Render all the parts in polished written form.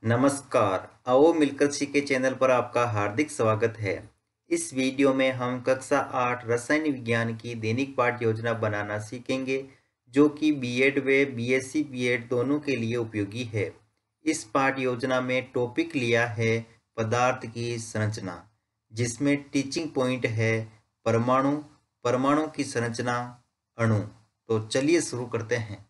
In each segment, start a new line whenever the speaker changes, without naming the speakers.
नमस्कार। आओ मिलकर सीखे चैनल पर आपका हार्दिक स्वागत है। इस वीडियो में हम कक्षा 8 रसायन विज्ञान की दैनिक पाठ योजना बनाना सीखेंगे, जो कि बीएड व बीएससी बीएड दोनों के लिए उपयोगी है। इस पाठ योजना में टॉपिक लिया है पदार्थ की संरचना, जिसमें टीचिंग पॉइंट है परमाणु, परमाणु की संरचना, अणु। तो चलिए शुरू करते हैं।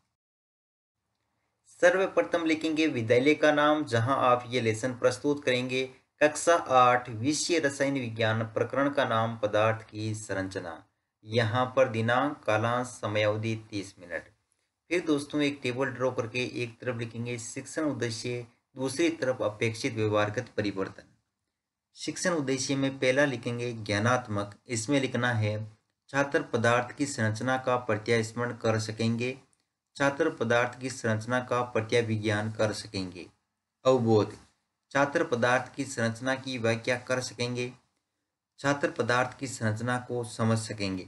सर्वप्रथम लिखेंगे विद्यालय का नाम, जहां आप ये लेसन प्रस्तुत करेंगे। कक्षा 8 विषय रसायन विज्ञान, प्रकरण का नाम पदार्थ की संरचना। यहाँ पर दिनांक, कालांश, समयावधि 30 मिनट। फिर दोस्तों एक टेबल ड्रॉ करके एक तरफ लिखेंगे शिक्षण उद्देश्य, दूसरी तरफ अपेक्षित व्यवहारगत परिवर्तन। शिक्षण उद्देश्य में पहला लिखेंगे ज्ञानात्मक। इसमें लिखना है छात्र पदार्थ की संरचना का प्रत्यास्मरण कर सकेंगे। छात्र पदार्थ की संरचना का प्रत्याविज्ञान कर सकेंगे। अवबोध, छात्र पदार्थ की संरचना की व्याख्या कर सकेंगे। छात्र पदार्थ की संरचना को समझ सकेंगे।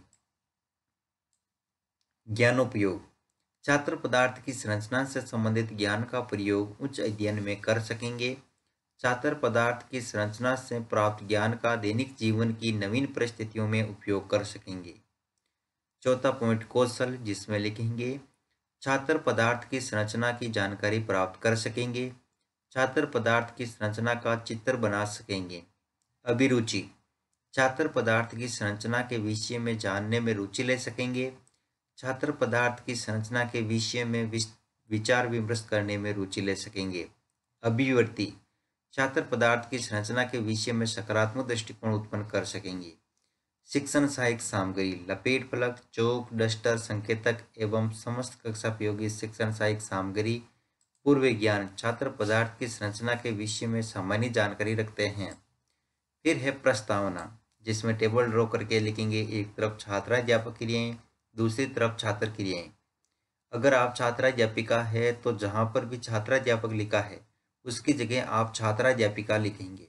ज्ञानोपयोग, छात्र पदार्थ की संरचना से संबंधित ज्ञान का प्रयोग उच्च अध्ययन में कर सकेंगे। छात्र पदार्थ की संरचना से प्राप्त ज्ञान का दैनिक जीवन की नवीन परिस्थितियों में उपयोग कर सकेंगे। चौथा पॉइंट कौशल, जिसमें लिखेंगे छात्र पदार्थ की संरचना की जानकारी प्राप्त कर सकेंगे। छात्र पदार्थ की संरचना का चित्र बना सकेंगे। अभिरुचि, छात्र पदार्थ की संरचना के विषय में जानने में रुचि ले सकेंगे। छात्र पदार्थ की संरचना के विषय में विचार विमर्श करने में रुचि ले सकेंगे। अभिव्यक्ति, छात्र पदार्थ की संरचना के विषय में सकारात्मक दृष्टिकोण उत्पन्न कर सकेंगे। शिक्षण सहायक सामग्री, लपेट फलक, चौक, डस्टर, संकेतक एवं समस्त कक्षा उपयोगी शिक्षण सहायक सामग्री। पूर्व ज्ञान, छात्र पदार्थ की संरचना के विषय में सामान्य जानकारी रखते हैं। फिर है प्रस्तावना, जिसमें टेबल ड्रॉ करके लिखेंगे एक तरफ छात्राध्यापक क्रियाएं, दूसरी तरफ छात्र क्रियाएं। अगर आप छात्राध्यापिका है तो जहां पर भी छात्राध्यापक लिखा है उसकी जगह आप छात्राध्यापिका लिखेंगे।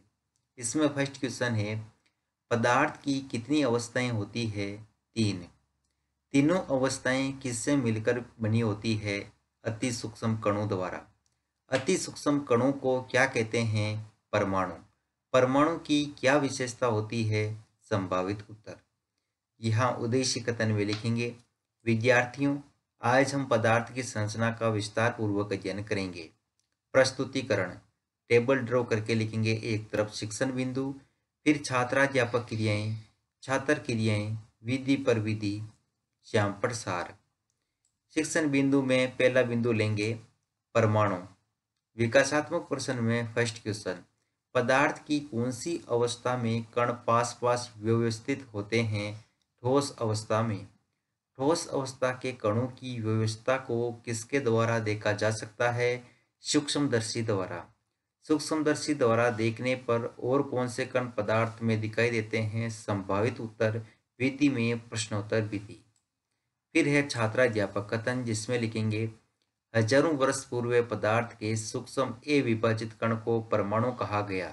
इसमें फर्स्ट क्वेश्चन है पदार्थ की कितनी अवस्थाएं होती है? 3। तीनों अवस्थाएं किससे मिलकर बनी होती है? अति सूक्ष्म कणों द्वारा। अति सूक्ष्म कणों को क्या कहते हैं? परमाणु। परमाणु की क्या विशेषता होती है? संभावित उत्तर। यहाँ उद्देश्य कथन में लिखेंगे विद्यार्थियों, आज हम पदार्थ की संरचना का विस्तार पूर्वक अध्ययन करेंगे। प्रस्तुतिकरण, टेबल ड्रॉ करके लिखेंगे एक तरफ शिक्षण बिंदु, फिर छात्राध्यापक क्रियाएं, छात्र क्रियाएं, विधि पर विधि, श्याम पर सार। शिक्षण बिंदु में पहला बिंदु लेंगे परमाणु। विकासात्मक प्रश्न में फर्स्ट क्वेश्चन, पदार्थ की कौन सी अवस्था में कण पास पास व्यवस्थित होते हैं? ठोस अवस्था में। ठोस अवस्था के कणों की व्यवस्था को किसके द्वारा देखा जा सकता है? सूक्ष्मदर्शी द्वारा। सूक्ष्मदर्शी द्वारा देखने पर और कौन से कण पदार्थ में दिखाई देते हैं? संभावित उत्तर विधि में प्रश्नोत्तर विधि। फिर है छात्राध्यापक कथन, जिसमें लिखेंगे हजारों वर्ष पूर्व पदार्थ के सूक्ष्म अविभाजित कण को परमाणु कहा गया।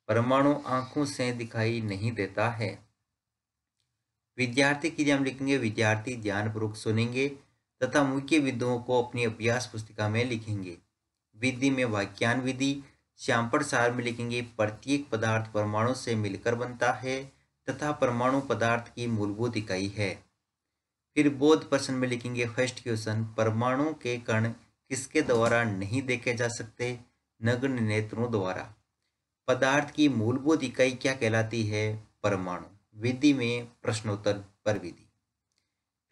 परमाणु आंखों से दिखाई नहीं देता है। विद्यार्थी की हम लिखेंगे विद्यार्थी ध्यानपूर्वक सुनेंगे तथा मुख्य बिंदुओं को अपनी अभ्यास पुस्तिका में लिखेंगे। विधि में वाक्यान विधि, श्यामपट सार में लिखेंगे प्रत्येक पदार्थ परमाणु से मिलकर बनता है तथा परमाणु पदार्थ की मूलभूत इकाई है। फिर बोध प्रश्न में लिखेंगे फर्स्ट क्वेश्चन, परमाणु के कण किसके द्वारा नहीं देखे जा सकते? नग्न नेत्रों द्वारा। पदार्थ की मूलभूत इकाई क्या कहलाती है? परमाणु। विधि में प्रश्नोत्तर पर विधि।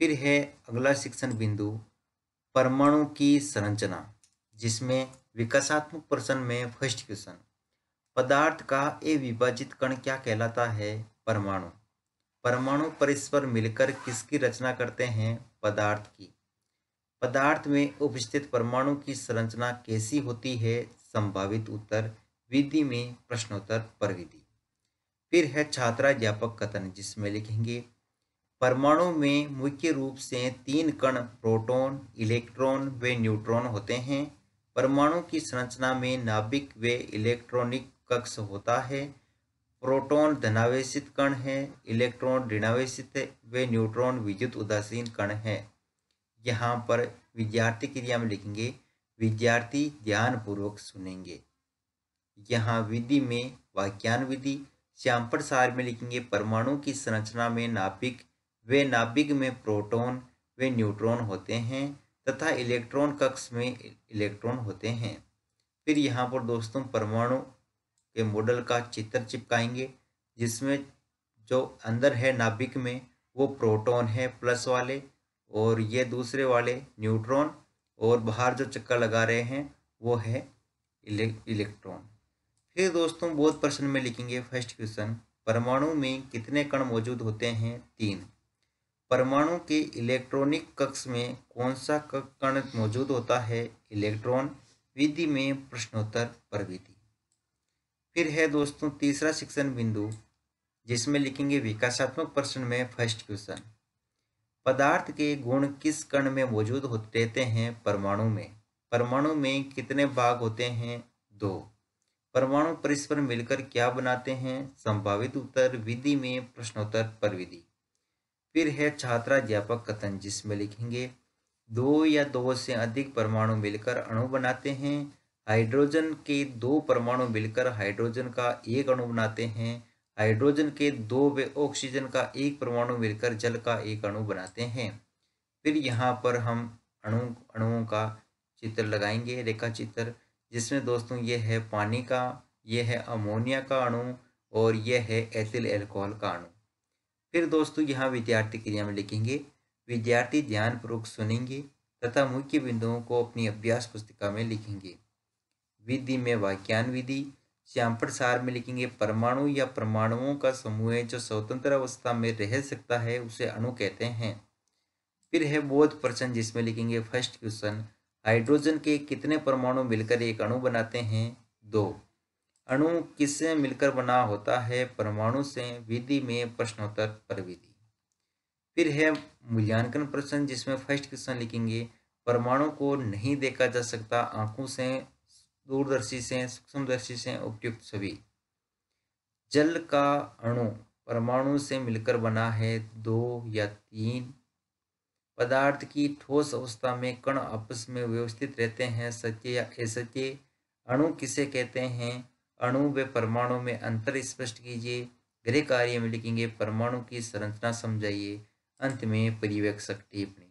फिर है अगला शिक्षण बिंदु परमाणु की संरचना, जिसमें विकासात्मक प्रश्न में फर्स्ट क्वेश्चन, पदार्थ का अविभाजित कण क्या कहलाता है? परमाणु। परमाणु परस्पर मिलकर किसकी रचना करते हैं? पदार्थ की। पदार्थ में उपस्थित परमाणु की संरचना कैसी होती है? संभावित उत्तर विधि में प्रश्नोत्तर पर विधि। फिर है छात्राध्यापक कथन, जिसमें लिखेंगे परमाणु में मुख्य रूप से 3 कण प्रोटॉन, इलेक्ट्रॉन व न्यूट्रॉन होते हैं। परमाणु की संरचना में नाभिक व इलेक्ट्रॉनिक कक्ष होता है। प्रोटॉन धनावेशित कण है, इलेक्ट्रॉन ऋणावेशित व न्यूट्रॉन विद्युत उदासीन कण है। यहाँ पर विद्यार्थी क्रिया में लिखेंगे विद्यार्थी ध्यानपूर्वक सुनेंगे। यहाँ विधि में वाक्यान विधि। श्यामपट सार में लिखेंगे परमाणु की संरचना में नाभिक व नाभिक में प्रोटॉन व न्यूट्रॉन होते हैं तथा इलेक्ट्रॉन कक्ष में इलेक्ट्रॉन होते हैं। फिर यहाँ पर दोस्तों परमाणु के मॉडल का चित्र चिपकाएंगे, जिसमें जो अंदर है नाभिक में वो प्रोटॉन है प्लस वाले, और ये दूसरे वाले न्यूट्रॉन, और बाहर जो चक्कर लगा रहे हैं वो है इलेक्ट्रॉन। फिर दोस्तों बोध प्रश्न में लिखेंगे फर्स्ट क्वेश्चन, परमाणु में कितने कण मौजूद होते हैं? 3। परमाणु के इलेक्ट्रॉनिक कक्ष में कौन सा कण मौजूद होता है? इलेक्ट्रॉन। विधि में प्रश्नोत्तर पर विधि। फिर है दोस्तों तीसरा शिक्षण बिंदु, जिसमें लिखेंगे विकासात्मक प्रश्न में फर्स्ट क्वेश्चन, पदार्थ के गुण किस कण में मौजूद रहते हैं? परमाणु में। परमाणु में कितने भाग होते हैं? 2। परमाणु परस्पर मिलकर क्या बनाते हैं? संभावित उत्तर। विधि में प्रश्नोत्तर पर विधि। फिर है छात्राध्यापक कथन, जिसमें लिखेंगे 2 या 2 से अधिक परमाणु मिलकर अणु बनाते हैं। हाइड्रोजन के 2 परमाणु मिलकर हाइड्रोजन का एक अणु बनाते हैं। हाइड्रोजन के 2 व ऑक्सीजन का एक परमाणु मिलकर जल का एक अणु बनाते हैं। फिर यहाँ पर हम अणुओं का चित्र लगाएंगे, रेखा चित्र, जिसमें दोस्तों ये है पानी का, ये है अमोनिया का अणु, और यह है एथिल अल्कोहल का अणु। फिर दोस्तों यहाँ विद्यार्थी क्रिया में लिखेंगे, विद्यार्थी ध्यानपूर्वक सुनेंगे तथा मुख्य बिंदुओं को अपनी अभ्यास पुस्तिका में लिखेंगे। विधि में वाक्यान विधि। श्यामपट सार में लिखेंगे परमाणु या परमाणुओं का समूह है जो स्वतंत्र अवस्था में रह सकता है उसे अणु कहते हैं। फिर है बोध प्रश्न, जिसमें लिखेंगे फर्स्ट क्वेश्चन, हाइड्रोजन के कितने परमाणु मिलकर एक अणु बनाते हैं? 2। अणु किससे मिलकर बना होता है? परमाणु से। विधि में प्रश्नोत्तर पर विधि। फिर है मूल्यांकन प्रश्न, जिसमें फर्स्ट क्वेश्चन लिखेंगे परमाणु को नहीं देखा जा सकता आंखों से, दूरदर्शी से, सूक्ष्मदर्शी से उपयुक्त सभी। जल का अणु परमाणु से मिलकर बना है 2 या 3। पदार्थ की ठोस अवस्था में कण आपस में व्यवस्थित रहते हैं, सत्य या असत्य। अणु किसे कहते हैं? अणु व परमाणु में अंतर स्पष्ट कीजिए। गृह कार्य में लिखेंगे परमाणु की संरचना समझाइए। अंत में पर्यवेक्षक टिप्पणी।